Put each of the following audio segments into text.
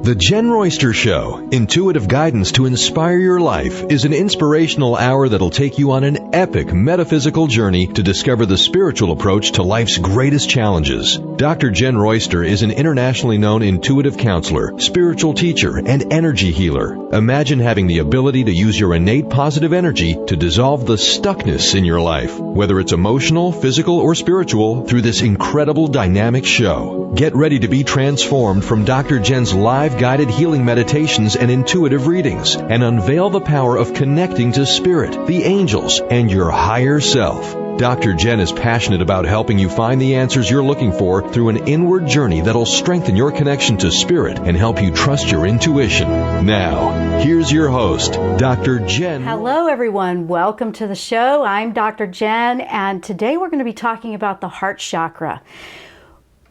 The Jenn Royster Show, intuitive guidance to inspire your life, is an inspirational hour that'll take you on an epic metaphysical journey to discover the spiritual approach to life's greatest challenges. Dr. Jenn Royster is an internationally known intuitive counselor, spiritual teacher, and energy healer. Imagine having the ability to use your innate positive energy to dissolve the stuckness in your life, whether it's emotional, physical, or spiritual, through this incredible dynamic show. Get ready to be transformed from Dr. Jenn's live guided healing meditations and intuitive readings, and unveil the power of connecting to spirit, the angels, and your higher self. Dr. Jenn is passionate about helping you find the answers you're looking for through an inward journey that'll strengthen your connection to spirit and help you trust your intuition. Now, here's your host, Dr. Jenn. Hello, everyone. Welcome to the show. I'm Dr. Jenn, and today we're going to be talking about the heart chakra.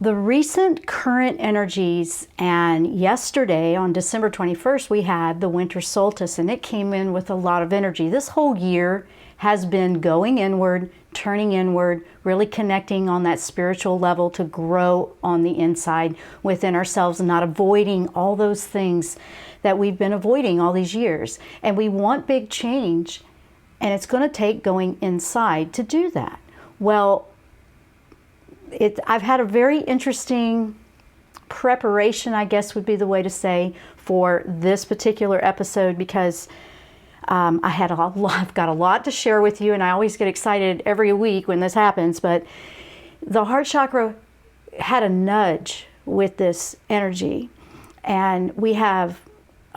The recent current energies, and yesterday on December 21st, we had the winter solstice, and it came in with a lot of energy. This whole year has been going inward, turning inward, really connecting on that spiritual level to grow on the inside within ourselves and not avoiding all those things that we've been avoiding all these years. And we want big change, and it's going to take going inside to do that. Well, I've had a very interesting preparation, I guess would be the way to say, for this particular episode, because I've got a lot to share with you, and I always get excited every week when this happens. But the heart chakra had a nudge with this energy, and we have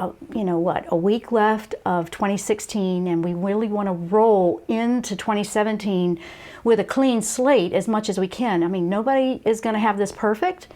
a week left of 2016, and we really want to roll into 2017 with a clean slate as much as we can. I mean, nobody is going to have this perfect,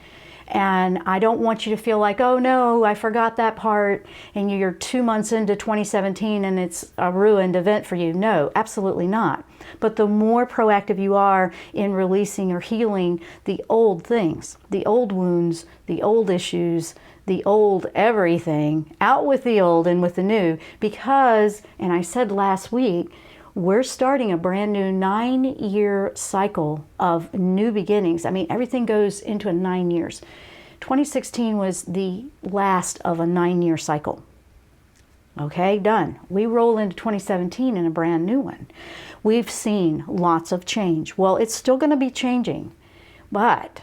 and I don't want you to feel like, oh no, I forgot that part, and you're 2 months into 2017 and it's a ruined event for you. No, absolutely not. But the more proactive you are in releasing or healing the old things, the old wounds, the old issues, the old everything, out with the old and with the new, because, and I said last week, we're starting a brand new 9-year cycle of new beginnings. I mean, everything goes into a 9 years. 2016 was the last of a 9-year cycle. Okay, done. We roll into 2017 in a brand new one. We've seen lots of change. Well, it's still going to be changing, but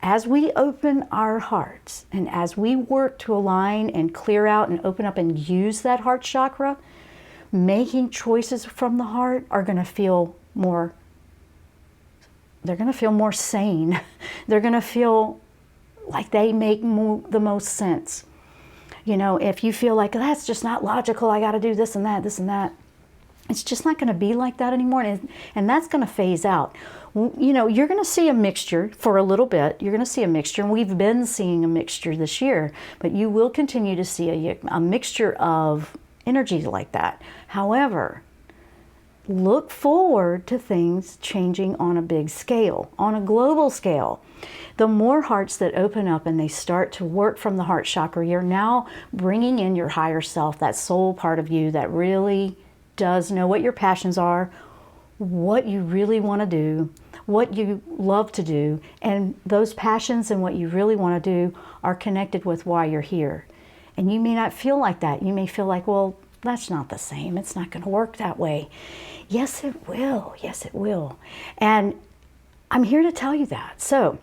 as we open our hearts and as we work to align and clear out and open up and use that heart chakra, making choices from the heart are going to feel more, they're going to feel more sane. They're going to feel like they make the most sense. You know, if you feel like that's just not logical, I got to do this and that, it's just not going to be like that anymore. And that's going to phase out. You know, you're going to see a mixture for a little bit. You're going to see a mixture, and we've been seeing a mixture this year, but you will continue to see a mixture of energies like that. However, look forward to things changing on a big scale, on a global scale. The more hearts that open up and they start to work from the heart chakra, you're now bringing in your higher self, that soul part of you that really does know what your passions are, what you really want to do, what you love to do, and those passions and what you really want to do are connected with why you're here. And you may not feel like that. You may feel like, well, that's not the same. It's not going to work that way. Yes, it will. Yes, it will. And I'm here to tell you that. So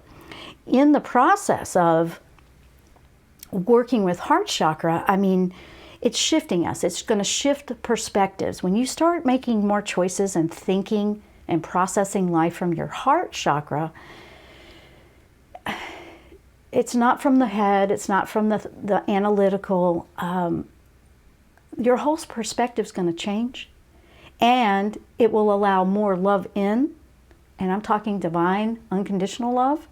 in the process of working with heart chakra, I mean, it's shifting us. It's going to shift perspectives. When you start making more choices and thinking and processing life from your heart chakra, it's not from the head, it's not from the analytical. Your whole perspective is going to change, and it will allow more love in, and I'm talking divine, unconditional love.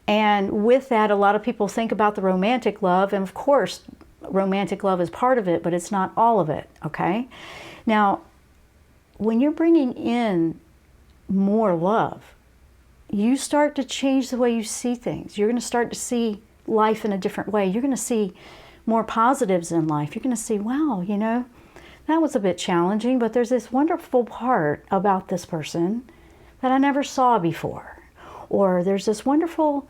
And with that, a lot of people think about the romantic love, and of course, romantic love is part of it, but it's not all of it, okay? Now, when you're bringing in more love, you start to change the way you see things. You're going to start to see life in a different way. You're going to see more positives in life. You're going to see, wow, you know, that was a bit challenging, but there's this wonderful part about this person that I never saw before. Or there's this wonderful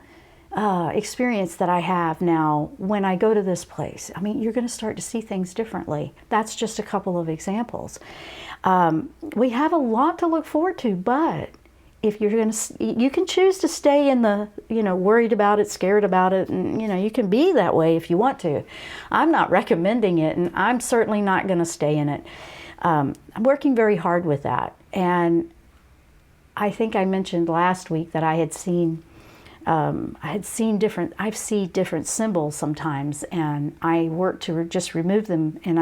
experience that I have now when I go to this place. I mean, you're going to start to see things differently. That's just a couple of examples. We have a lot to look forward to, but if you're going to, you can choose to stay in the, worried about it, scared about it, and, you can be that way if you want to. I'm not recommending it, and I'm certainly not going to stay in it. I'm working very hard with that. And I think I mentioned last week that I see different symbols sometimes, and I work to just remove them, and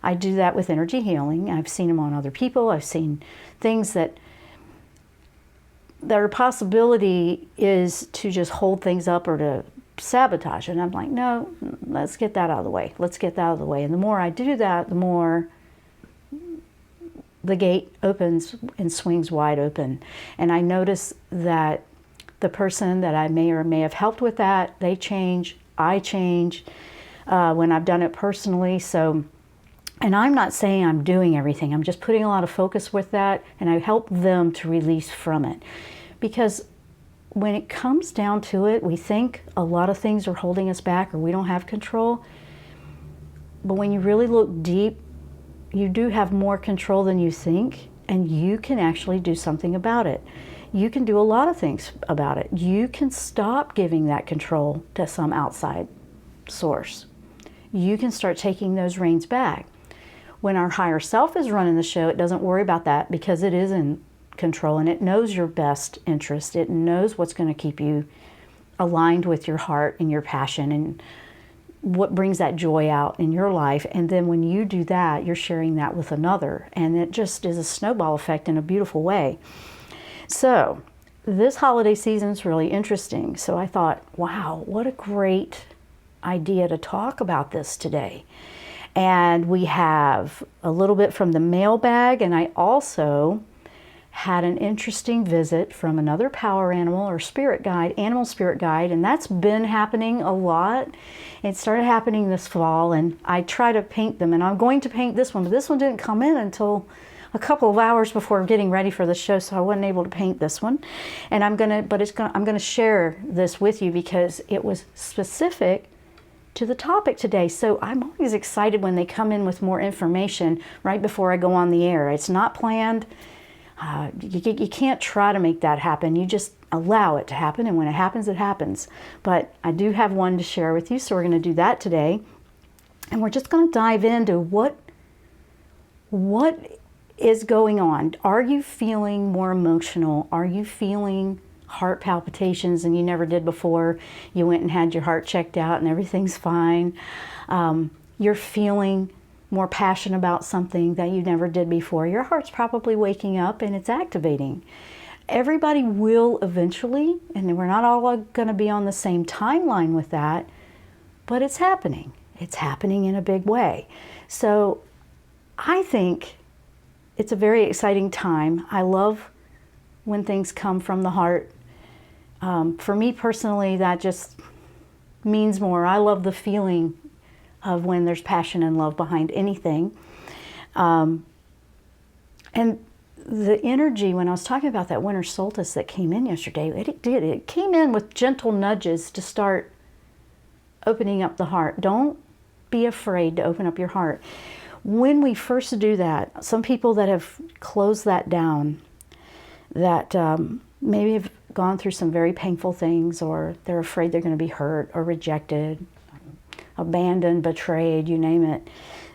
I do that with energy healing. I've seen them on other people. I've seen things that their possibility is to just hold things up or to sabotage. And I'm like, no, let's get that out of the way. Let's get that out of the way. And the more I do that, the more the gate opens and swings wide open. And I notice that the person that I may or may have helped with that, they change, I change when I've done it personally. So, and I'm not saying I'm doing everything. I'm just putting a lot of focus with that, and I help them to release from it. Because when it comes down to it, we think a lot of things are holding us back or we don't have control. But when you really look deep, you do have more control than you think, and you can actually do something about it. You can do a lot of things about it. You can stop giving that control to some outside source. You can start taking those reins back. When our higher self is running the show, it doesn't worry about that because it is in control and it knows your best interest. It knows what's going to keep you aligned with your heart and your passion and what brings that joy out in your life. And then when you do that, you're sharing that with another. And it just is a snowball effect in a beautiful way. So this holiday season is really interesting. So I thought, wow, what a great idea to talk about this today. And we have a little bit from the mailbag, and I also had an interesting visit from another power animal or spirit guide, animal spirit guide, and that's been happening a lot. It started happening this fall, and I try to paint them, and I'm going to paint this one, but this one didn't come in until a couple of hours before getting ready for the show, so I wasn't able to paint this one. And I'm gonna share this with you because it was specific to the topic today. So I'm always excited when they come in with more information right before I go on the air. It's not planned. You can't try to make that happen. You just allow it to happen, and when it happens, it happens. But I do have one to share with you, so we're going to do that today. And we're just going to dive into what is going on. Are you feeling more emotional? Are you feeling heart palpitations and you never did before? You went and had your heart checked out and everything's fine. You're feeling more passion about something that you never did before. Your heart's probably waking up and it's activating. Everybody will eventually, and we're not all going to be on the same timeline with that, but it's happening. It's happening in a big way. So I think it's a very exciting time. I love when things come from the heart. For me personally, that just means more. I love the feeling of when there's passion and love behind anything. And the energy, when I was talking about that winter solstice that came in yesterday, it came in with gentle nudges to start opening up the heart. Don't be afraid to open up your heart. When we first do that, some people that have closed that down, that maybe have gone through some very painful things, or they're afraid they're going to be hurt or rejected, abandoned, betrayed, you name it.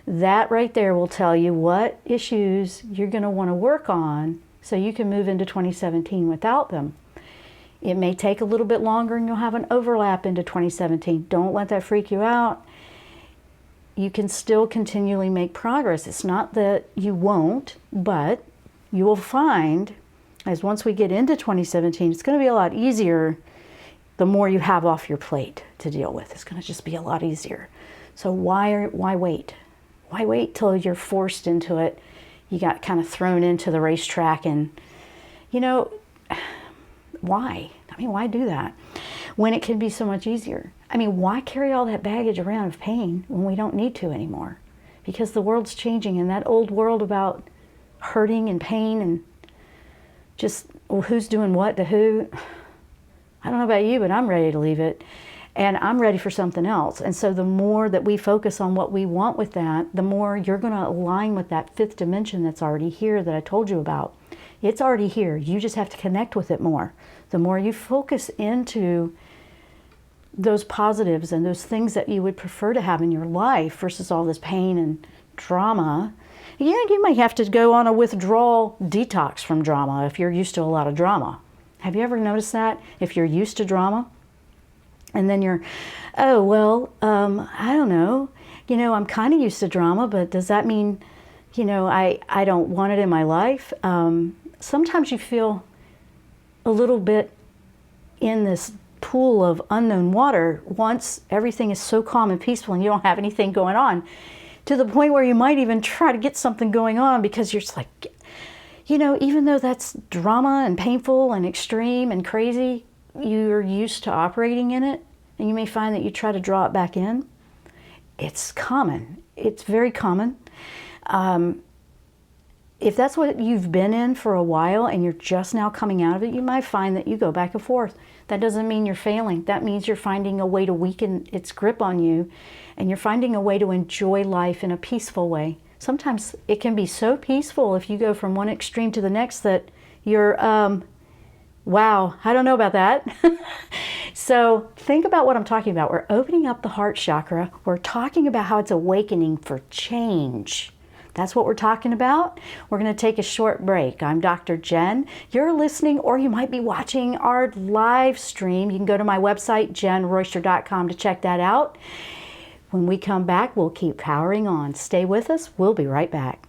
That right there will tell you what issues you're going to want to work on so you can move into 2017 without them. It may take a little bit longer and you'll have an overlap into 2017. Don't let that freak you out. You can still continually make progress. It's not that you won't, but you will find as once we get into 2017, it's going to be a lot easier the more you have off your plate to deal with. It's going to just be a lot easier. So why wait? Why wait till you're forced into it? You got kind of thrown into the racetrack, and why? I mean, why do that when it can be so much easier? I mean, why carry all that baggage around of pain when we don't need to anymore? Because the world's changing, and that old world about hurting and pain and just who's doing what to who, I don't know about you, but I'm ready to leave it. And I'm ready for something else. And so the more that we focus on what we want with that, the more you're going to align with that fifth dimension that's already here that I told you about. It's already here. You just have to connect with it more. The more you focus into those positives and those things that you would prefer to have in your life versus all this pain and drama, yeah, you might have to go on a withdrawal detox from drama if you're used to a lot of drama. Have you ever noticed that? If you're used to drama, and then you're, oh, well, I don't know. I'm kind of used to drama, but does that mean, I don't want it in my life? Sometimes you feel a little bit in this pool of unknown water once everything is so calm and peaceful and you don't have anything going on, to the point where you might even try to get something going on because you're just like, even though that's drama and painful and extreme and crazy, you're used to operating in it, and you may find that you try to draw it back in. It's common. It's very common. If that's what you've been in for a while and you're just now coming out of it, you might find that you go back and forth. That doesn't mean you're failing. That means you're finding a way to weaken its grip on you, and you're finding a way to enjoy life in a peaceful way. Sometimes it can be so peaceful if you go from one extreme to the next that you're, wow, I don't know about that. So think about what I'm talking about. We're opening up the heart chakra. We're talking about how it's awakening for change. That's what we're talking about. We're going to take a short break. I'm Dr. Jenn. You're listening, or you might be watching our live stream. You can go to my website, JennRoyster.com, to check that out. When we come back, we'll keep powering on. Stay with us. We'll be right back.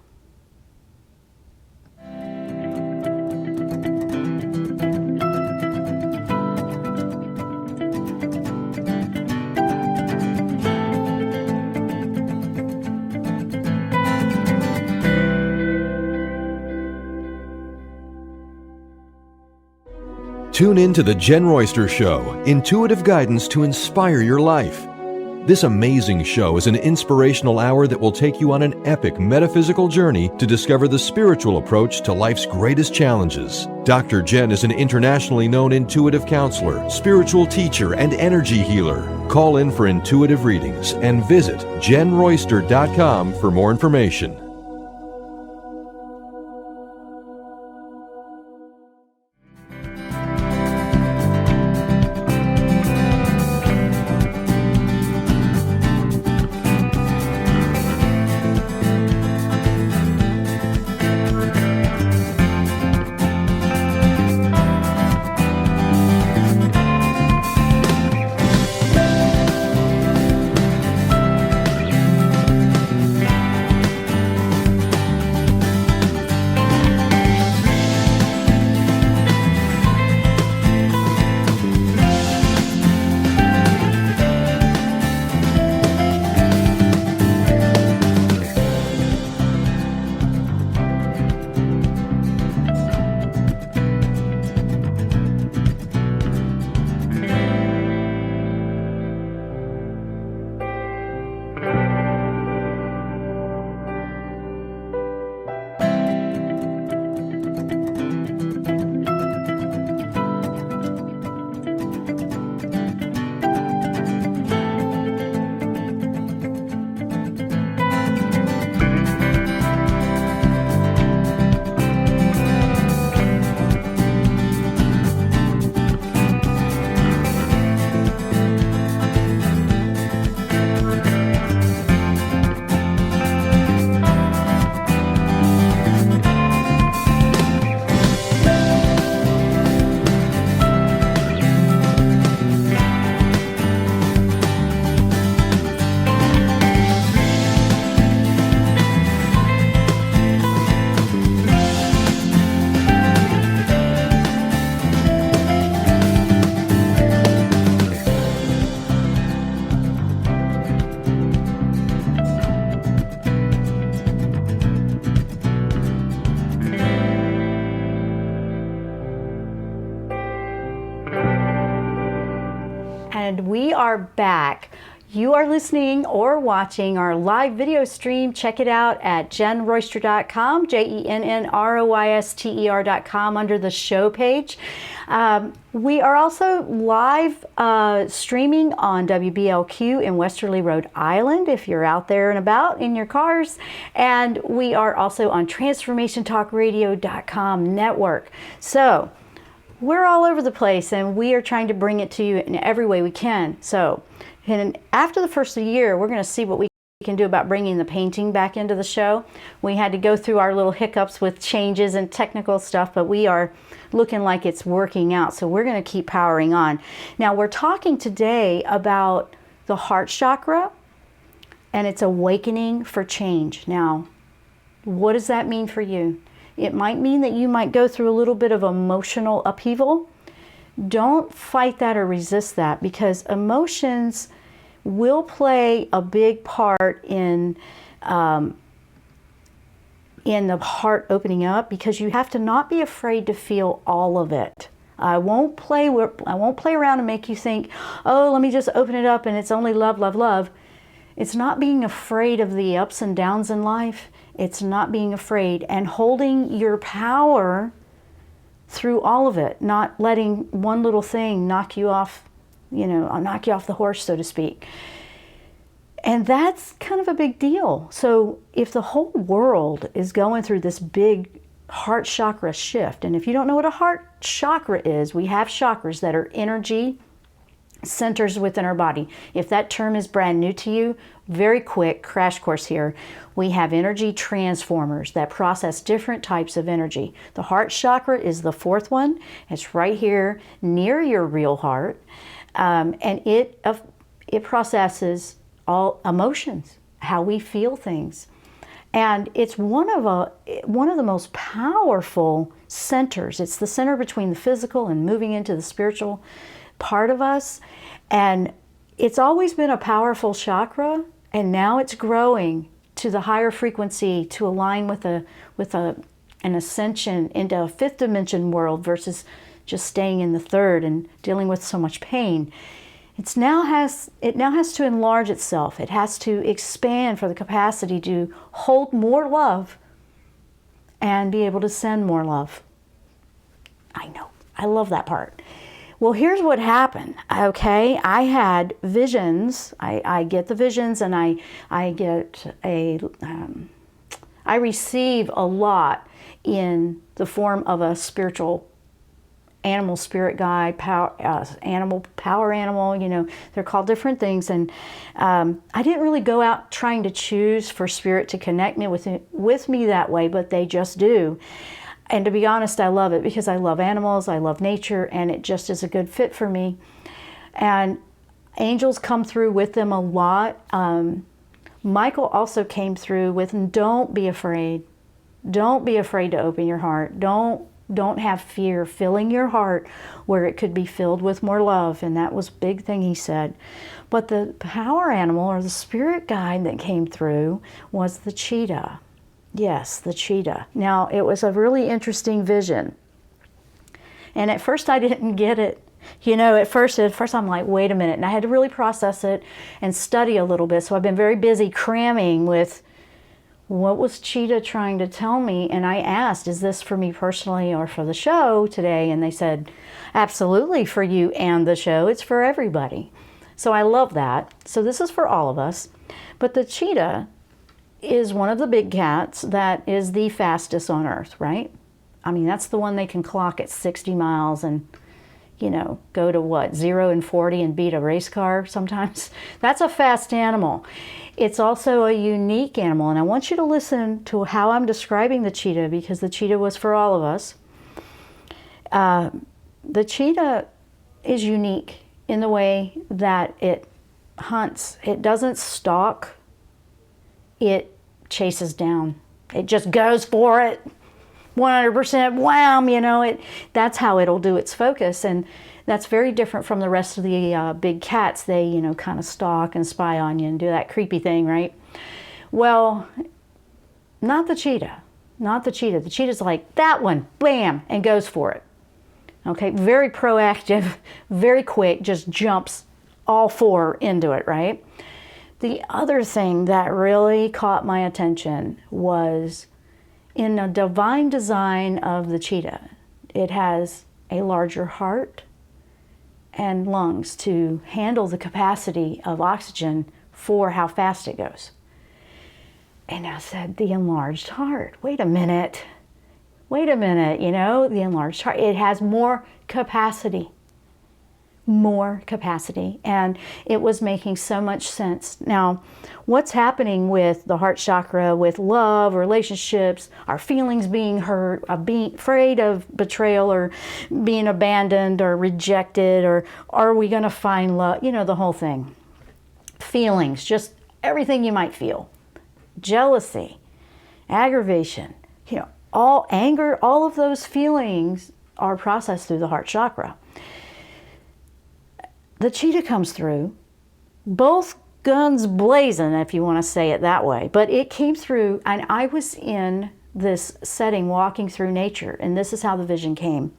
Tune in to the Jenn Royster Show, intuitive guidance to inspire your life. This amazing show is an inspirational hour that will take you on an epic metaphysical journey to discover the spiritual approach to life's greatest challenges. Dr. Jenn is an internationally known intuitive counselor, spiritual teacher, and energy healer. Call in for intuitive readings and visit JennRoyster.com for more information. And we are back. you are listening or watching our live video stream, check it out at jennroyster.com, JENNROYSTER.com, under the show page. We are also live streaming on WBLQ in Westerly, Rhode Island, if you're out there and about in your cars. And we are also on transformationtalkradio.com network. So we're all over the place, and we are trying to bring it to you in every way we can. So, and after the first of the year, we're going to see what we can do about bringing the painting back into the show. We had to go through our little hiccups with changes and technical stuff, but we are looking like it's working out. So we're going to keep powering on. Now, we're talking today about the heart chakra and its awakening for change. Now, what does that mean for you? It might mean that you might go through a little bit of emotional upheaval. Don't fight that or resist that, because emotions will play a big part in the heart opening up, because you have to not be afraid to feel all of it. I won't play around and make you think, oh, let me just open it up and it's only love, love, love. It's not being afraid of the ups and downs in life. It's not being afraid and holding your power through all of it, not letting one little thing knock you off, knock you off the horse, so to speak. And that's kind of a big deal. So if the whole world is going through this big heart chakra shift, and if you don't know what a heart chakra is, we have chakras that are energy centers within our body. If that term is brand new to you, very quick crash course here. We have energy transformers that process different types of energy. The heart chakra is the fourth one. It's right here near your real heart, and it processes all emotions, how we feel things, and it's one of the most powerful centers. It's the center between the physical and moving into the spiritual part of us, and it's always been a powerful chakra, and now it's growing to the higher frequency to align with an ascension into a fifth dimension world versus just staying in the third and dealing with so much pain. It now has to enlarge itself. It has to expand for the capacity to hold more love and be able to send more love. I know, I love that part. Well, here's what happened, okay? I had visions. I get the visions, and I receive a lot in the form of a spiritual animal, spirit guide, power animal, they're called different things. And I didn't really go out trying to choose for spirit to connect me with me that way, but they just do. And to be honest, I love it because I love animals, I love nature, and it just is a good fit for me. And angels come through with them a lot. Michael also came through with, don't be afraid. Don't be afraid to open your heart. Don't have fear filling your heart where it could be filled with more love. And that was a big thing he said. But the power animal, or the spirit guide that came through, was the cheetah. Yes, the cheetah. Now, it was a really interesting vision. And at first I didn't get it. At first I'm like, wait a minute. And I had to really process it and study a little bit. So I've been very busy cramming with what was cheetah trying to tell me. And I asked, is this for me personally or for the show today? And they said, absolutely for you and the show. It's for everybody. So I love that. So this is for all of us. But the cheetah is one of the big cats that is the fastest on Earth, right? I mean, that's the one they can clock at 60 miles and, go to 0 and 40 and beat a race car sometimes. That's a fast animal. It's also a unique animal, and I want you to listen to how I'm describing the cheetah, because the cheetah was for all of us. The cheetah is unique in the way that it hunts. It doesn't stalk. It chases down. It just goes for it. 100% wham, that's how it'll do its focus. And that's very different from the rest of the big cats. They, kind of stalk and spy on you and do that creepy thing, right? Well, not the cheetah. Not the cheetah. The cheetah's like, that one, bam, and goes for it. Okay, very proactive, very quick, just jumps all four into it, right? The other thing that really caught my attention was in the divine design of the cheetah. It has a larger heart and lungs to handle the capacity of oxygen for how fast it goes. And I said, the enlarged heart. Wait a minute, the enlarged heart. It has more capacity. And it was making so much sense. Now, what's happening with the heart chakra, with love, relationships, our feelings being hurt, being afraid of betrayal or being abandoned or rejected, or are we going to find love? The whole thing. Feelings, just everything you might feel. Jealousy, aggravation, all anger, all of those feelings are processed through the heart chakra. The cheetah comes through, both guns blazing, if you want to say it that way, but it came through, and I was in this setting walking through nature, and this is how the vision came.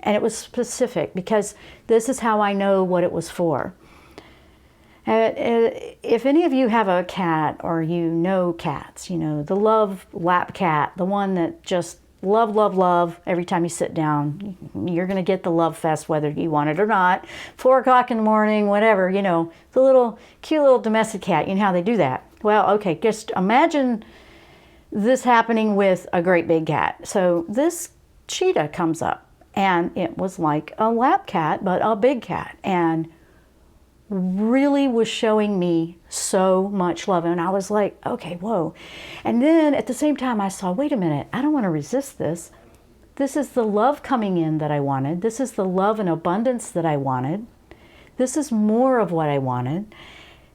And it was specific because this is how I know what it was for. If any of you have a cat or you know cats, the love lap cat, the one that just love every time you sit down, you're going to get the love fest whether you want it or not. 4 o'clock in the morning, whatever, the little cute little domestic cat, how they do that. Well, okay, just imagine this happening with a great big cat. So this cheetah comes up, and it was like a lap cat, but a big cat, and really was showing me so much love. And I was like, okay, whoa. And then at the same time I saw, wait a minute, I don't want to resist this. This is the love coming in that I wanted. This is the love and abundance that I wanted. This is more of what I wanted.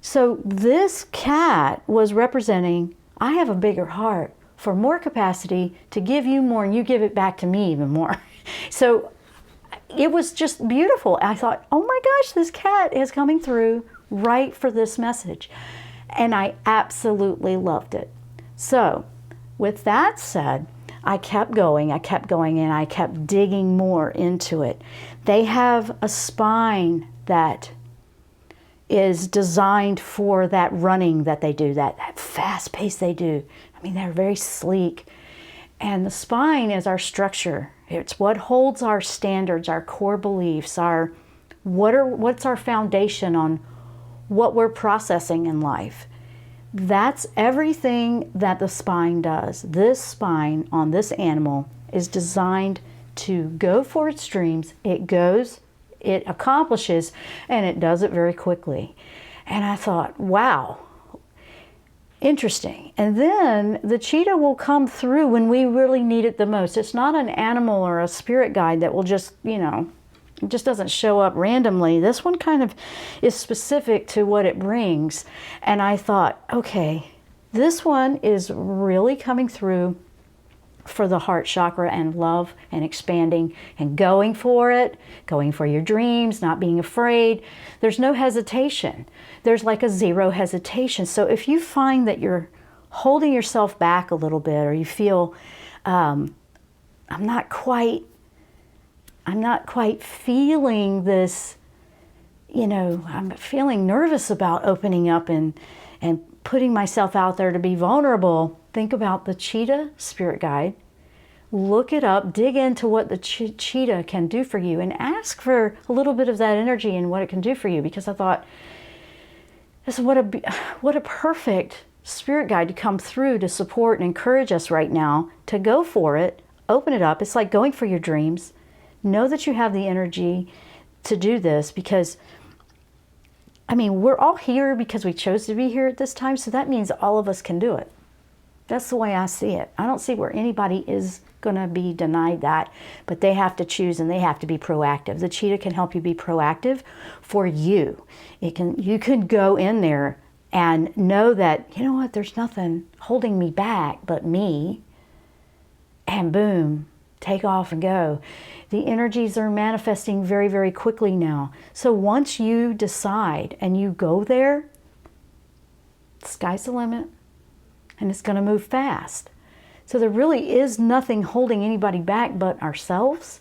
So this cat was representing, I have a bigger heart for more capacity to give you more, and you give it back to me even more. So it was just beautiful. I thought, oh my gosh, this cat is coming through right for this message. And I absolutely loved it. So with that said, I kept going, and I kept digging more into it. They have a spine that is designed for that running that they do, that fast pace they do. I mean, they're very sleek. And the spine is our structure. It's what holds our standards, our core beliefs, what's our foundation on what we're processing in life. That's everything that the spine does. This spine on this animal is designed to go for its dreams. It goes, it accomplishes, and it does it very quickly. And I thought, wow, interesting. And then the cheetah will come through when we really need it the most. It's not an animal or a spirit guide that will just, it just doesn't show up randomly. This one kind of is specific to what it brings. And I thought, okay, this one is really coming through for the heart chakra and love and expanding and going for it, going for your dreams, not being afraid. There's no hesitation. There's like a zero hesitation. So if you find that you're holding yourself back a little bit, or you feel, I'm not quite feeling this, I'm feeling nervous about opening up and putting myself out there to be vulnerable, think about the cheetah spirit guide. Look it up, dig into what the cheetah can do for you, and ask for a little bit of that energy and what it can do for you. Because I thought, this is what a perfect spirit guide to come through to support and encourage us right now to go for it, open it up. It's like going for your dreams. Know that you have the energy to do this, because we're all here because we chose to be here at this time, so that means all of us can do it. That's the way I see it. I don't see where anybody is going to be denied that, but they have to choose and they have to be proactive. The cheetah can help you be proactive for you. You can go in there and know that, there's nothing holding me back but me, and boom, take off and go. The energies are manifesting very, very quickly now. So once you decide and you go there, the sky's the limit, and it's going to move fast. So there really is nothing holding anybody back but ourselves.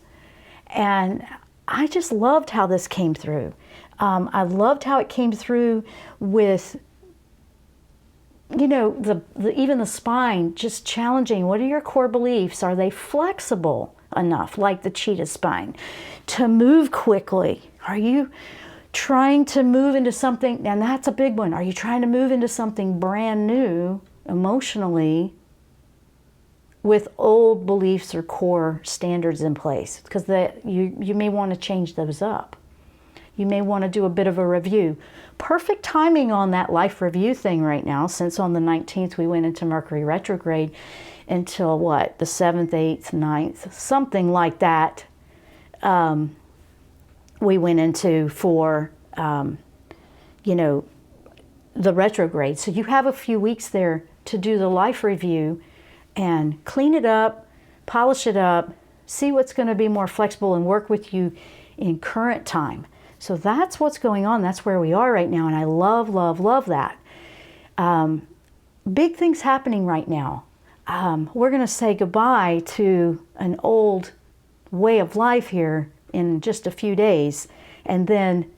And I just loved how this came through. I loved how it came through with, even the spine, just challenging. What are your core beliefs? Are they flexible enough, like the cheetah spine, to move quickly? Are you trying to move into something, and that's a big one. Are you trying to move into something brand new emotionally with old beliefs or core standards in place? Because you may want to change those up. You may want to do a bit of a review. Perfect timing on that life review thing right now, since on the 19th we went into Mercury retrograde until what, the 7th, 8th, 9th, something like that. We went into for, the retrograde. So you have a few weeks there to do the life review and clean it up, polish it up, see what's going to be more flexible and work with you in current time. So that's what's going on. That's where we are right now. And I love, love, love that. Big things happening right now. We're going to say goodbye to an old way of life here in just a few days, and then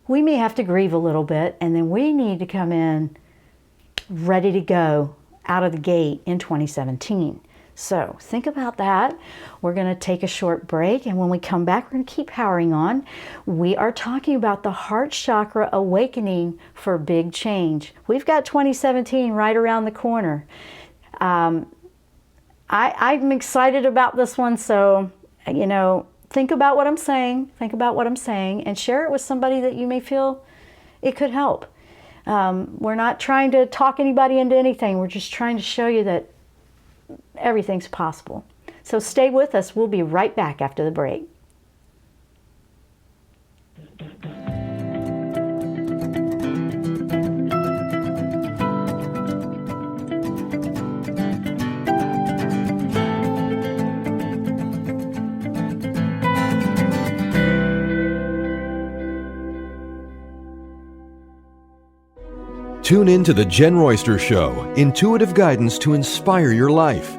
we may have to grieve a little bit, and then we need to come in ready to go out of the gate in 2017. So think about that. We're going to take a short break, and when we come back, we're going to keep powering on. We are talking about the heart chakra awakening for big change. We've got 2017 right around the corner. I'm excited about this one, so think about what I'm saying, and share it with somebody that you may feel it could help. We're not trying to talk anybody into anything. We're just trying to show you that everything's possible. So stay with us. We'll be right back after the break. Tune in to the Jenn Royster Show, intuitive guidance to inspire your life.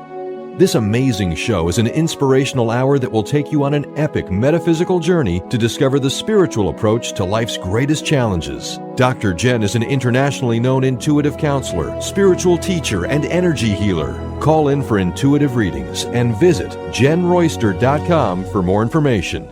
This amazing show is an inspirational hour that will take you on an epic metaphysical journey to discover the spiritual approach to life's greatest challenges. Dr. Jenn is an internationally known intuitive counselor, spiritual teacher, and energy healer. Call in for intuitive readings and visit JennRoyster.com for more information.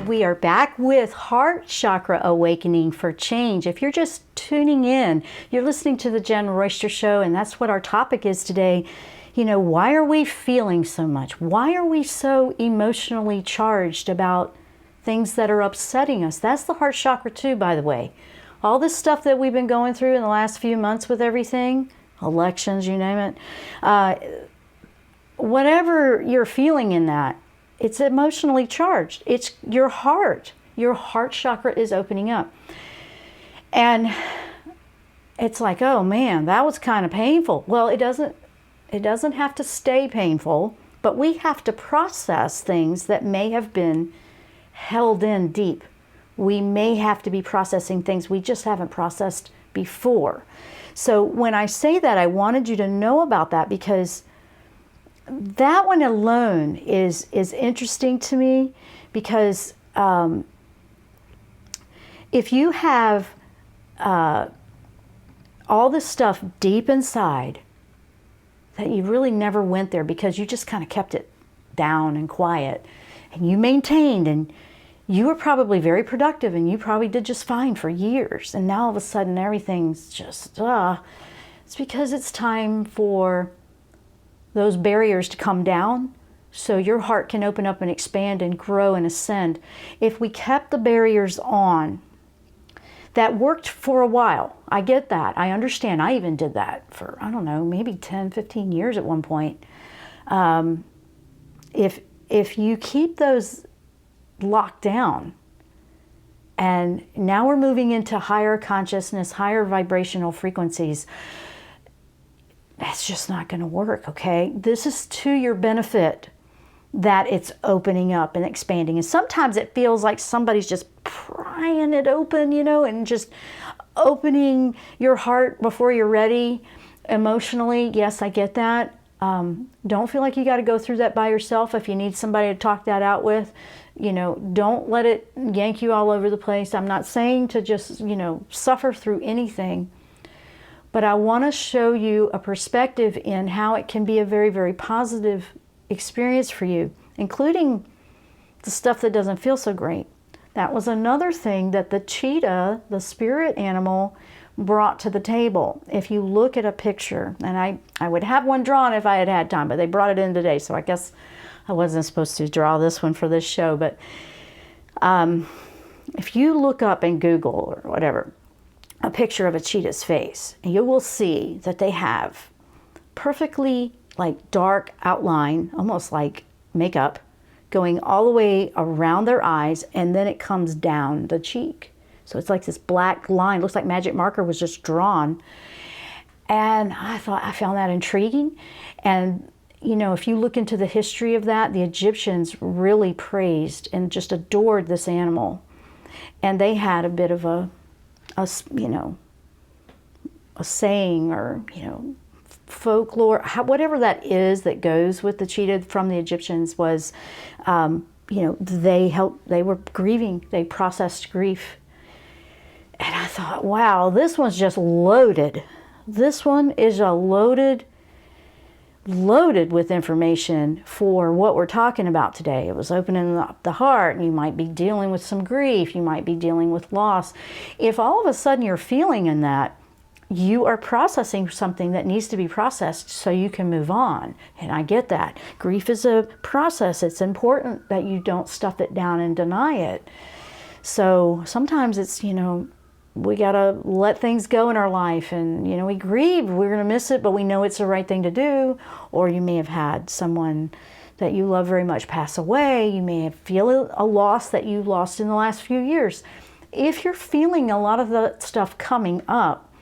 We are back with Heart Chakra Awakening for Change. If you're just tuning in, you're listening to the Jenn Royster Show, and that's what our topic is today. You know, why are we feeling so much? Why are we so emotionally charged about things that are upsetting us? That's the heart chakra too, by the way. All this stuff that we've been going through in the last few months with everything, elections, you name it, whatever you're feeling in that, it's emotionally charged. It's your heart. Your heart chakra is opening up. And it's like, oh man, that was kind of painful. Well, it doesn't have to stay painful, but we have to process things that may have been held in deep. We may have to be processing things we just haven't processed before. So when I say that, I wanted you to know about that, because that one alone is interesting to me, because if you have all this stuff deep inside that you really never went there because you just kind of kept it down and quiet, and you maintained, and you were probably very productive, and you probably did just fine for years, and now all of a sudden everything's just, it's because it's time for those barriers to come down so your heart can open up and expand and grow and ascend. If we kept the barriers on, that worked for a while. I get that. I understand. I even did that for, I don't know, maybe 10, 15 years at one point. If you keep those locked down, and now we're moving into higher consciousness, higher vibrational frequencies, that's just not going to work, okay? This is to your benefit that it's opening up and expanding. And sometimes it feels like somebody's just prying it open, you know, and just opening your heart before you're ready emotionally. Yes, I get that. Don't feel like you got to go through that by yourself. If you need somebody to talk that out with, you know, don't let it yank you all over the place. I'm not saying to just, you know, suffer through anything. But I want to show you a perspective in how it can be a very, very positive experience for you, including the stuff that doesn't feel so great. That was another thing that the cheetah, the spirit animal, brought to the table. If you look at a picture, and I would have one drawn if I had had time, but they brought it in today, so I guess I wasn't supposed to draw this one for this show. But if you look up in Google or whatever, a picture of a cheetah's face, and you will see that they have perfectly like dark outline, almost like makeup, going all the way around their eyes, and then it comes down the cheek. So it's like this black line, looks like magic marker was just drawn. And I found that intriguing. And you know, if you look into the history of that, the Egyptians really praised and just adored this animal. And they had a bit of a saying, or, you know, folklore, whatever that is that goes with the cheetah from the Egyptians was, you know, they were grieving, they processed grief. And I thought, wow, this one's just loaded. This one is loaded with information for what we're talking about today. It was opening up the heart, and you might be dealing with some grief, you might be dealing with loss. If all of a sudden you're feeling in that, you are processing something that needs to be processed so you can move on. And I get that. Grief is a process. It's important that you don't stuff it down and deny it. So sometimes it's, you know, we got to let things go in our life, and, you know, we grieve, we're going to miss it, but we know it's the right thing to do. Or you may have had someone that you love very much pass away. You may have feel a loss that you lost in the last few years. If you're feeling a lot of that stuff coming up,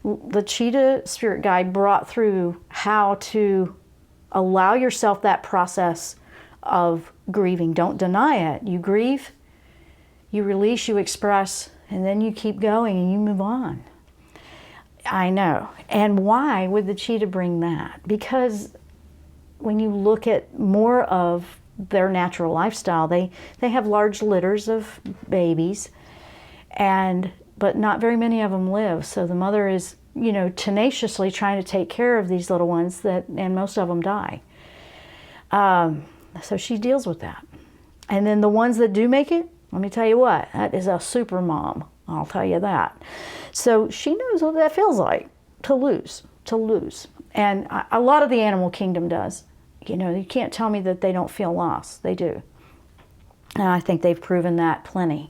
the cheetah spirit guide brought through how to allow yourself that process of grieving. Don't deny it. You grieve, you release, you express, and then you keep going and you move on. I know. And why would the cheetah bring that? Because when you look at more of their natural lifestyle, they have large litters of babies, but not very many of them live. So the mother is, you know, tenaciously trying to take care of these little ones and most of them die. So she deals with that. And then the ones that do make it, Let me tell you what, that is a super mom. I'll tell you that. So she knows what that feels like, to lose. And a lot of the animal kingdom does. You know, you can't tell me that they don't feel lost. They do. And I think they've proven that plenty.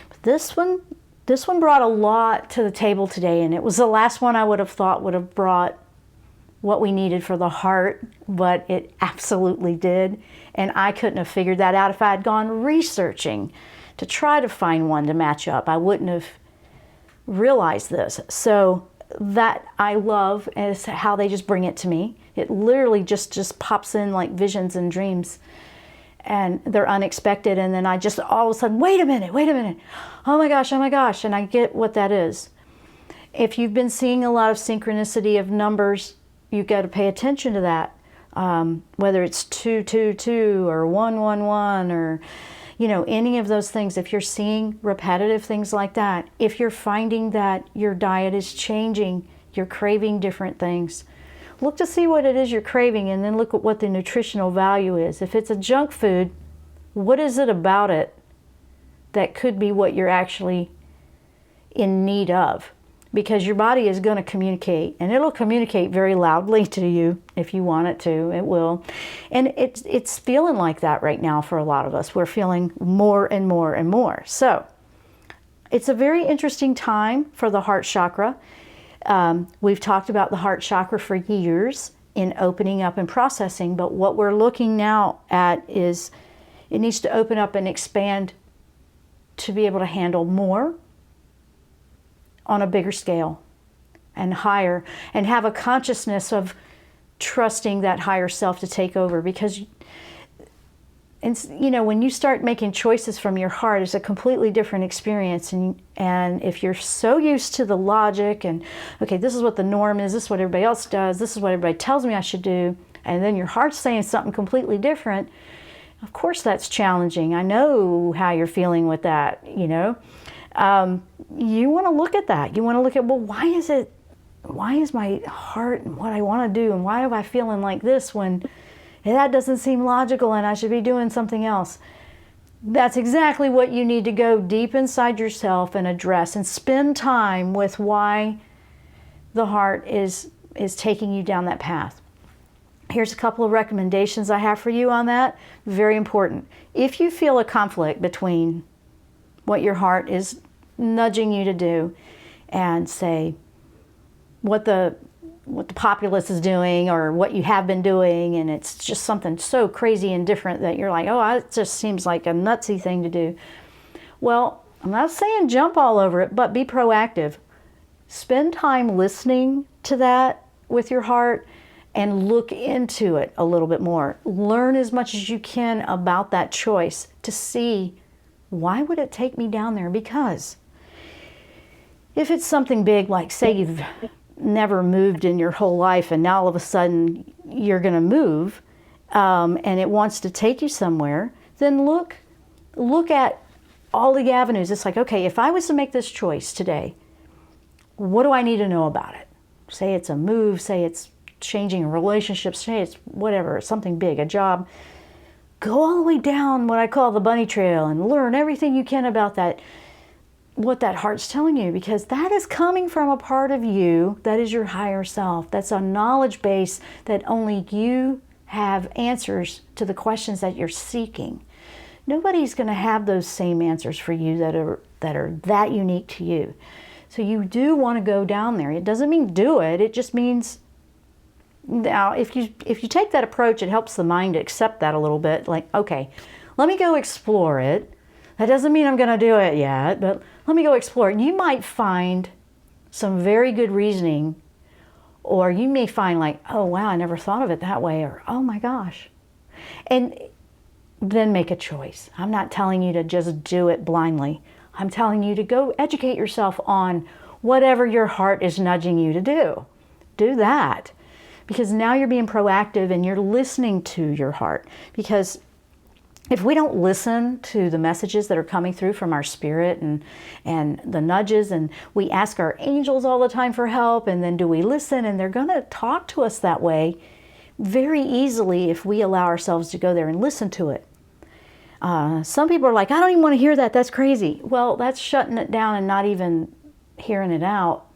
But this one brought a lot to the table today, and it was the last one I would have thought would have brought what we needed for the heart, but it absolutely did. And I couldn't have figured that out if I had gone researching to try to find one to match up. I wouldn't have realized this. So that I love is how they just bring it to me. It literally just pops in like visions and dreams, and they're unexpected. And then I just all of a sudden, wait a minute. Oh my gosh. And I get what that is. If you've been seeing a lot of synchronicity of numbers, you've got to pay attention to that. Whether it's 222 or 111 or, you know, any of those things. If you're seeing repetitive things like that, if you're finding that your diet is changing, you're craving different things, look to see what it is you're craving, and then look at what the nutritional value is. If it's a junk food, what is it about it that could be what you're actually in need of? Because your body is going to communicate, and it'll communicate very loudly to you if you want it to. It will. And it's feeling like that right now for a lot of us. We're feeling more and more and more. So it's a very interesting time for the heart chakra. We've talked about the heart chakra for years in opening up and processing, but what we're looking now at is it needs to open up and expand to be able to handle more on a bigger scale and higher, and have a consciousness of trusting that higher self to take over. Because, you know, when you start making choices from your heart, it's a completely different experience. And if you're so used to the logic and, okay, this is what the norm is, this is what everybody else does, this is what everybody tells me I should do, and then your heart's saying something completely different, of course that's challenging. I know how you're feeling with that, you know. You want to look at that. You want to look at, well, why is my heart and what I want to do, and why am I feeling like this when that doesn't seem logical and I should be doing something else? That's exactly what you need to go deep inside yourself and address, and spend time with why the heart is taking you down that path. Here's a couple of recommendations I have for you on that. Very important. If you feel a conflict between what your heart is nudging you to do and say what the populace is doing or what you have been doing, and it's just something so crazy and different that you're like, oh, it just seems like a nutsy thing to do. Well, I'm not saying jump all over it, but be proactive. Spend time listening to that with your heart and look into it a little bit more. Learn as much as you can about that choice to see, why would it take me down there? Because if it's something big, like say you've never moved in your whole life and now all of a sudden you're going to move, and it wants to take you somewhere, then look at all the avenues. It's like, okay, if I was to make this choice today, what do I need to know about it? Say it's a move, say it's changing relationships, say it's whatever, something big, a job. Go all the way down what I call the bunny trail and learn everything you can about that, what that heart's telling you, because that is coming from a part of you that is your higher self. That's a knowledge base that only you have answers to the questions that you're seeking. Nobody's going to have those same answers for you that are that unique to you. So you do want to go down there. It doesn't mean do it. It just means, now if you take that approach, it helps the mind accept that a little bit. Like, okay, let me go explore it. That doesn't mean I'm going to do it yet, but let me go explore it. You might find some very good reasoning, or you may find like, oh wow, I never thought of it that way, or oh my gosh. And then make a choice. I'm not telling you to just do it blindly. I'm telling you to go educate yourself on whatever your heart is nudging you to do. Do that. Because now you're being proactive and you're listening to your heart. Because if we don't listen to the messages that are coming through from our spirit and the nudges, and we ask our angels all the time for help, and then do we listen, and they're going to talk to us that way very easily if we allow ourselves to go there and listen to it. Some people are like, I don't even want to hear that. That's crazy. Well, that's shutting it down and not even hearing it out.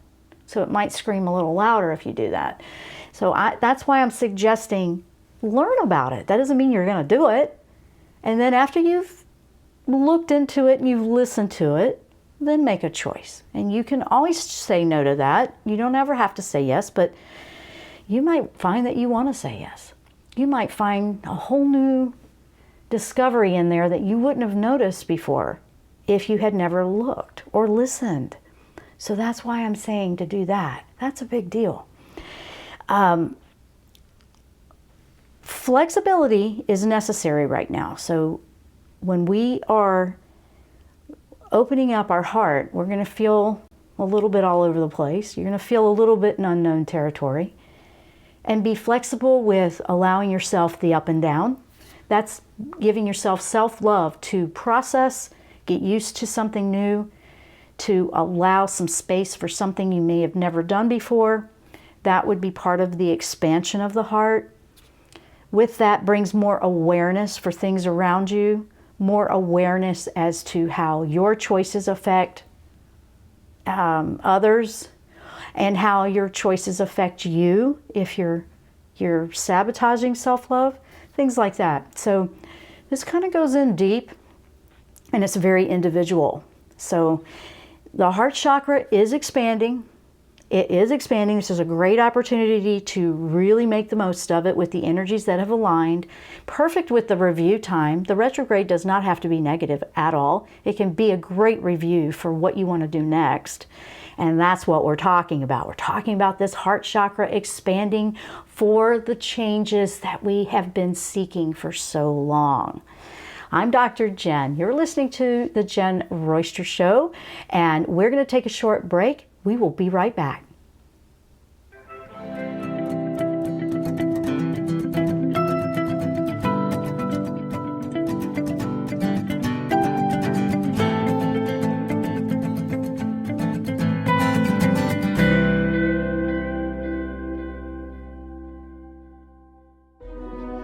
So it might scream a little louder if you do that. So that's why I'm suggesting learn about it. That doesn't mean you're going to do it. And then after you've looked into it and you've listened to it, then make a choice. And you can always say no to that. You don't ever have to say yes, but you might find that you want to say yes. You might find a whole new discovery in there that you wouldn't have noticed before if you had never looked or listened. So that's why I'm saying to do that. That's a big deal. Flexibility is necessary right now. So when we are opening up our heart, we're going to feel a little bit all over the place. You're going to feel a little bit in unknown territory. And be flexible with allowing yourself the up and down. That's giving yourself self-love to process, get used to something new, to allow some space for something you may have never done before. That would be part of the expansion of the heart. With that brings more awareness for things around you, more awareness as to how your choices affect others, and how your choices affect you if you're sabotaging self-love, things like that. So this kind of goes in deep, and it's very individual. So the heart chakra is expanding. It is expanding. This is a great opportunity to really make the most of it with the energies that have aligned. Perfect with the review time. The retrograde does not have to be negative at all. It can be a great review for what you want to do next. And that's what we're talking about. We're talking about this heart chakra expanding for the changes that we have been seeking for so long. I'm Dr. Jenn. You're listening to the Jenn Royster Show, and we're going to take a short break. We will be right back.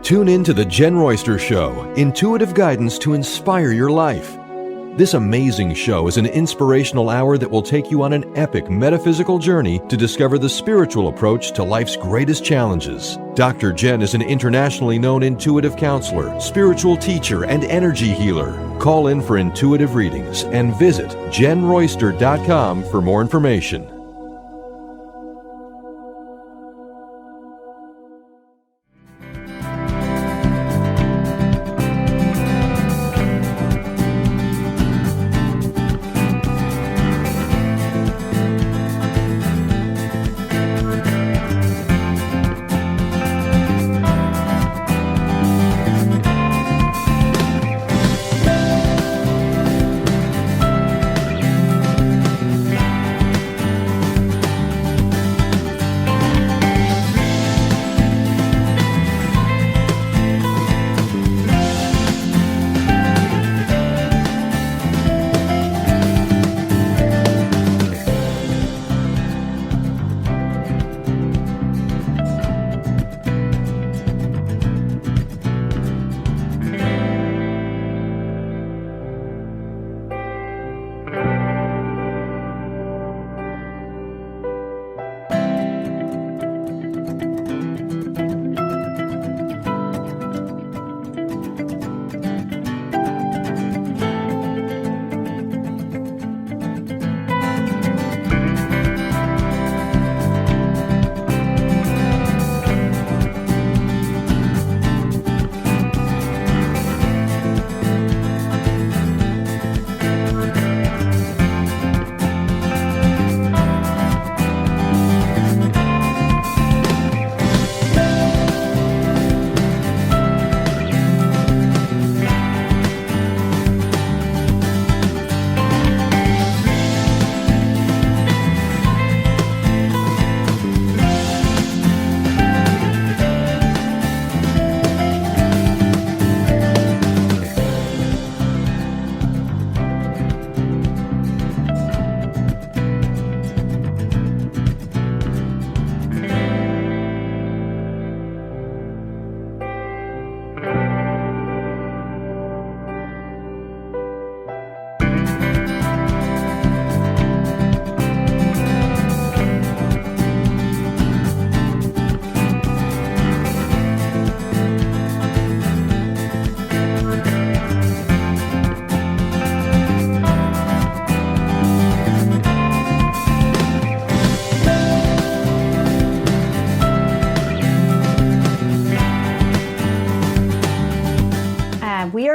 Tune in to the Jenn Royster Show, intuitive guidance to inspire your life. This amazing show is an inspirational hour that will take you on an epic metaphysical journey to discover the spiritual approach to life's greatest challenges. Dr. Jenn is an internationally known intuitive counselor, spiritual teacher, and energy healer. Call in for intuitive readings and visit JennRoyster.com for more information.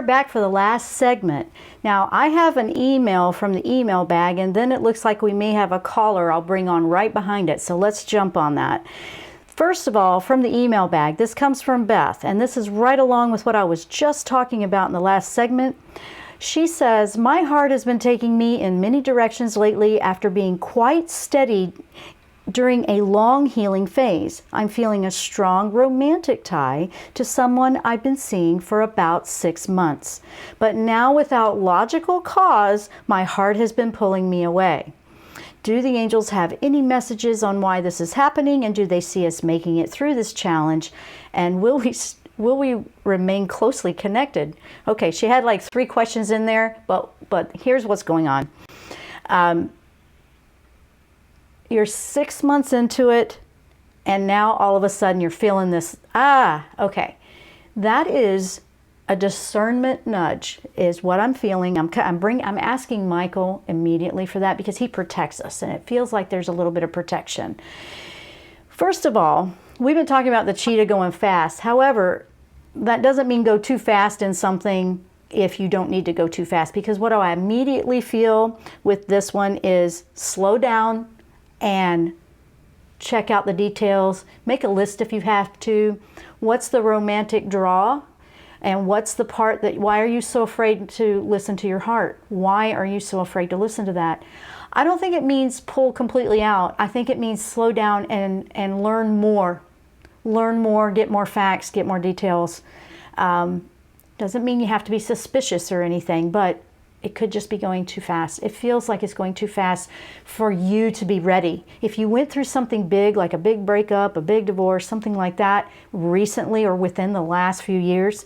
back for the last segment. Now, I have an email from the email bag, and then it looks like we may have a caller I'll bring on right behind it. So let's jump on that. First of all, from the email bag, this comes from Beth, and this is right along with what I was just talking about in the last segment. She says, my heart has been taking me in many directions lately after being quite steady during a long healing phase. I'm feeling a strong romantic tie to someone I've been seeing for about 6 months. But now, without logical cause, my heart has been pulling me away. Do the angels have any messages on why this is happening, and do they see us making it through this challenge? And will we remain closely connected? Okay, she had like 3 questions in there, but here's what's going on. You're 6 months into it, and now all of a sudden you're feeling this, okay. That is a discernment nudge, is what I'm feeling. I'm asking Michael immediately for that because he protects us, and it feels like there's a little bit of protection. First of all, we've been talking about the cheetah going fast. However, that doesn't mean go too fast in something if you don't need to go too fast, because what I immediately feel with this one is slow down and check out the details. Make a list if you have to. What's the romantic draw? And what's the part that, why are you so afraid to listen to your heart? Why are you so afraid to listen to that? I don't think it means pull completely out. I think it means slow down and learn more. Learn more, get more facts, get more details. Doesn't mean you have to be suspicious or anything, but it could just be going too fast. It feels like it's going too fast for you to be ready. If you went through something big, like a big breakup, a big divorce, something like that, recently or within the last few years,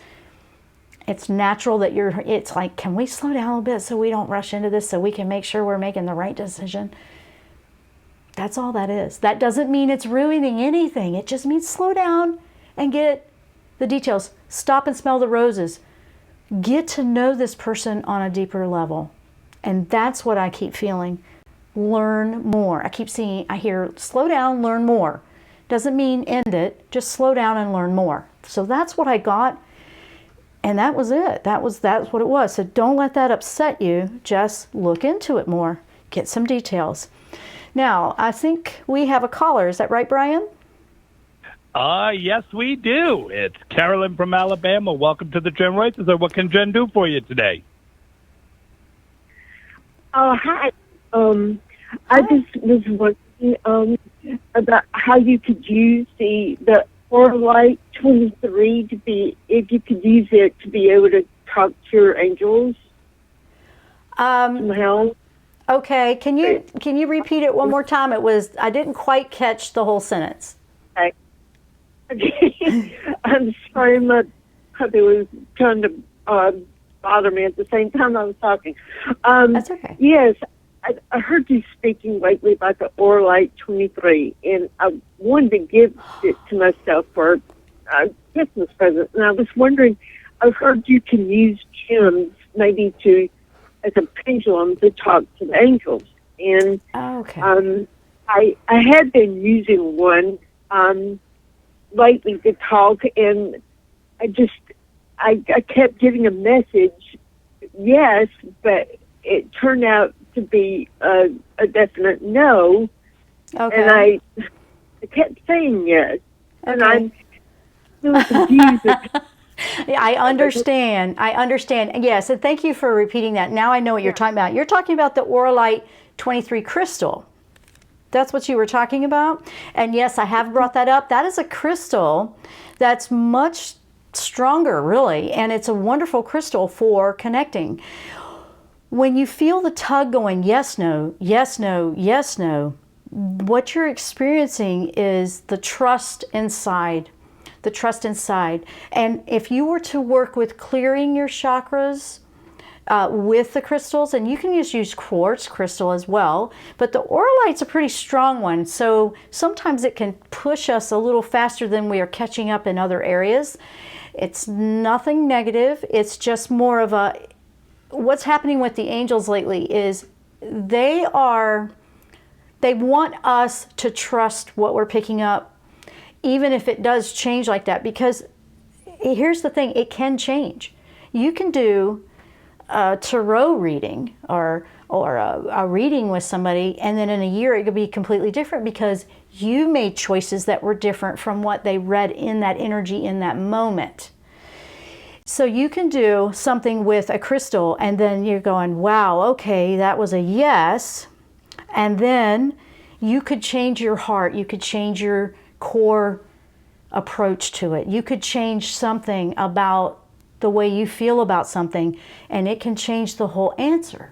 it's natural that it's like, can we slow down a little bit so we don't rush into this, so we can make sure we're making the right decision? That's all that is. That doesn't mean it's ruining anything. It just means slow down and get the details. Stop and smell the roses. Get to know this person on a deeper level. And that's what I keep feeling. Learn more. I hear slow down, learn more. Doesn't mean end it, just slow down and learn more. So that's what I got. And that was it. That's what it was. So don't let that upset you. Just look into it more. Get some details. Now, I think we have a caller. Is that right, Brian? Yes, we do. It's Carolyn from Alabama. Welcome to the Jenn Royster Show. What can Jen do for you today? Hi. I just was wondering about how you could use the Orlight 23 to be, if you could use it to be able to talk to your angels somehow. Okay. Can you repeat it one more time? I didn't quite catch the whole sentence. Okay. I'm sorry, my puppy was trying to bother me at the same time I was talking. That's okay. Yes, I heard you speaking lately about the Orlight 23, and I wanted to give it to myself for a Christmas present. And I was wondering, I've heard you can use gems maybe as a pendulum to talk to the angels. And I had been using one lately to talk, and I kept getting a message, yes, but it turned out to be a definite no. Okay. And I kept saying yes. Okay. And I'm really confused. I understand. Yes, and thank you for repeating that. Now I know what you're talking about. You're talking about the Orlight 23 crystal. That's what you were talking about? And yes, I have brought that up. That is a crystal that's much stronger, really, and it's a wonderful crystal for connecting. When you feel the tug going yes, no, yes, no, yes, no, what you're experiencing is the trust inside. The trust inside. And if you were to work with clearing your chakras with the crystals, and you can just use quartz crystal as well, but the Orlight's a pretty strong one, so sometimes it can push us a little faster than we are catching up in other areas. It's nothing negative. It's just more of what's happening with the angels lately is they want us to trust what we're picking up, even if it does change like that, because here's the thing, it can change. You can do a tarot reading or a reading with somebody, and then in a year it could be completely different because you made choices that were different from what they read in that energy in that moment. So you can do something with a crystal and then you're going, wow, okay, that was a yes. And then you could change your heart. You could change your core approach to it. You could change something about the way you feel about something, and it can change the whole answer.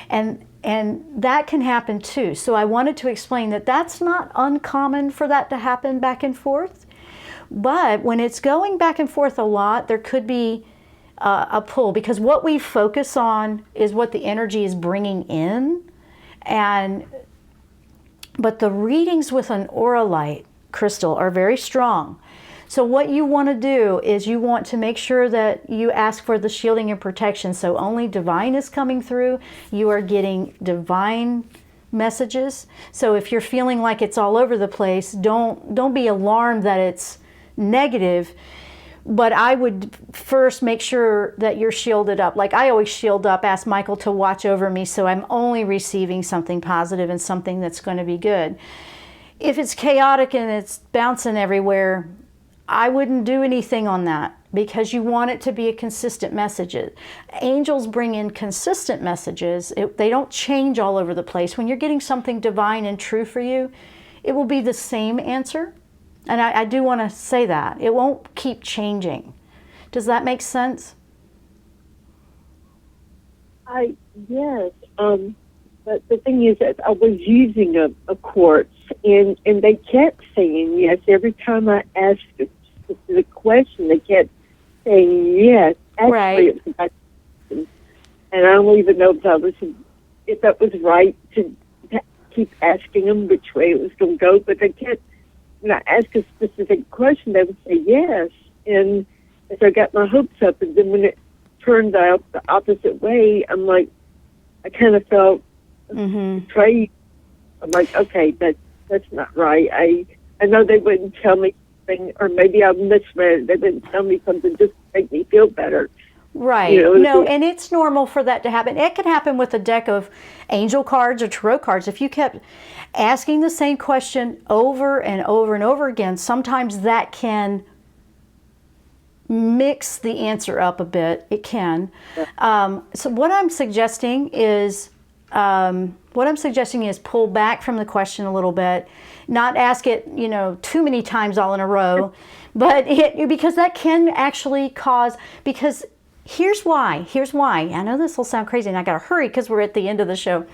And that can happen too. So I wanted to explain that that's not uncommon for that to happen back and forth. But when it's going back and forth a lot, there could be a pull, because what we focus on is what the energy is bringing in. But the readings with an aura light crystal are very strong. So what you want to do is you want to make sure that you ask for the shielding and protection. So only divine is coming through. You are getting divine messages. So if you're feeling like it's all over the place, don't be alarmed that it's negative. But I would first make sure that you're shielded up. Like I always shield up, ask Michael to watch over me so I'm only receiving something positive and something that's going to be good. If it's chaotic and it's bouncing everywhere, I wouldn't do anything on that, because you want it to be a consistent message. Angels bring in consistent messages. They don't change all over the place. When you're getting something divine and true for you, it will be the same answer. And I do want to say that. It won't keep changing. Does that make sense? Yes. But the thing is that I was using a quartz, and they kept saying yes. Every time I asked a specific question, they kept saying yes. Actually, right. It was about, and I don't even know if that was right to keep asking them which way it was going to go, but they kept, when I asked a specific question, they would say yes. And so I got my hopes up, and then when it turned out the opposite way, I'm like, I kind of felt betrayed. I'm like, okay, that's not right. I know they wouldn't tell me something, or maybe I misread it. They wouldn't tell me something just to make me feel better. Right. You know, no, and it's normal for that to happen. It could happen with a deck of angel cards or tarot cards. If you kept asking the same question over and over and over again, sometimes that can mix the answer up a bit. It can. So what I'm suggesting is pull back from the question a little bit, not ask it, too many times all in a row, but because that can actually cause, because here's why. I know this will sound crazy and I gotta hurry because we're at the end of the show.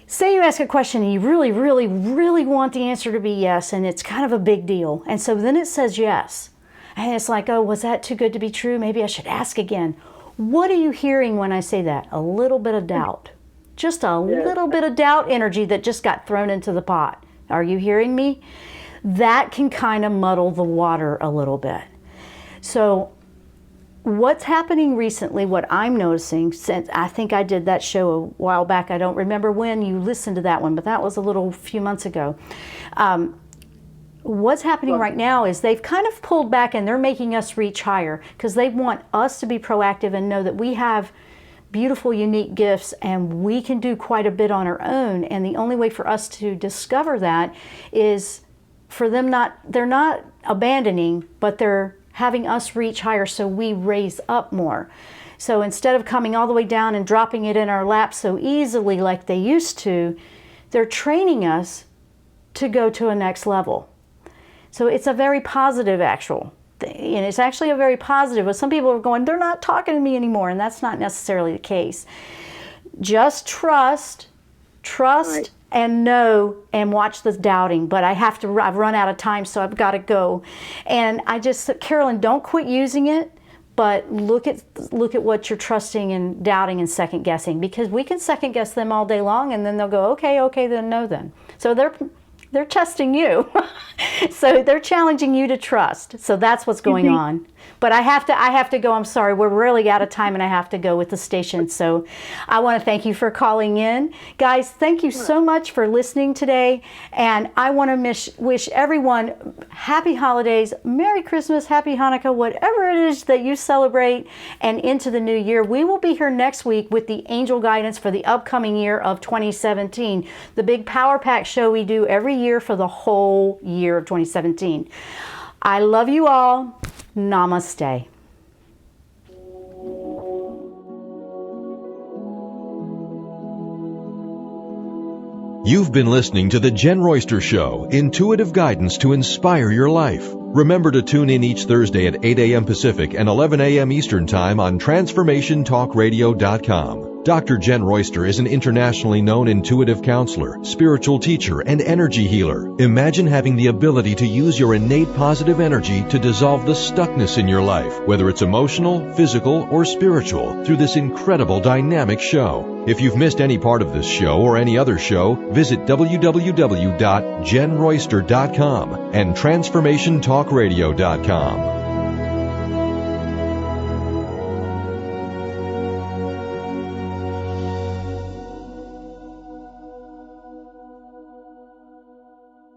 Say you ask a question and you really, really, really want the answer to be yes, and it's kind of a big deal. And so then it says yes. And it's like, oh, was that too good to be true? Maybe I should ask again. What are you hearing when I say that? A little bit of doubt. Just a little bit of doubt energy that just got thrown into the pot. Are you hearing me? That can kind of muddle the water a little bit. So what's happening recently, what I'm noticing, since I think I did that show a while back, I don't remember when you listened to that one, but that was a few months ago. What's happening right now is they've kind of pulled back and they're making us reach higher, because they want us to be proactive and know that we have beautiful, unique gifts and we can do quite a bit on our own. And the only way for us to discover that is for them they're not abandoning, but they're having us reach higher so we raise up more. So instead of coming all the way down and dropping it in our lap so easily like they used to, they're training us to go to a next level. So it's a very positive and it's actually a very positive, but some people are going, they're not talking to me anymore, and that's not necessarily the case. Just trust right, and know, and watch the doubting. But I've run out of time, so I've got to go. And Carolyn, don't quit using it, but look at what you're trusting and doubting and second guessing, because we can second guess them all day long and then they'll go, okay, then no then. So they're testing you. So they're challenging you to trust. So that's what's going on. But I have to go. I'm sorry. We're really out of time and I have to go with the station. So I want to thank you for calling in. Guys, thank you so much for listening today. And I want to wish everyone happy holidays, Merry Christmas, Happy Hanukkah, whatever it is that you celebrate, and into the new year. We will be here next week with the angel guidance for the upcoming year of 2017, the big Power Pack show we do every year for the whole year of 2017. I love you all. Namaste. You've been listening to the Jenn Royster Show, intuitive guidance to inspire your life. Remember to tune in each Thursday at 8 a.m. Pacific and 11 a.m. Eastern Time on TransformationTalkRadio.com. Dr. Jenn Royster is an internationally known intuitive counselor, spiritual teacher, and energy healer. Imagine having the ability to use your innate positive energy to dissolve the stuckness in your life, whether it's emotional, physical, or spiritual, through this incredible dynamic show. If you've missed any part of this show or any other show, visit www.JennRoyster.com and TransformationTalkRadio.com.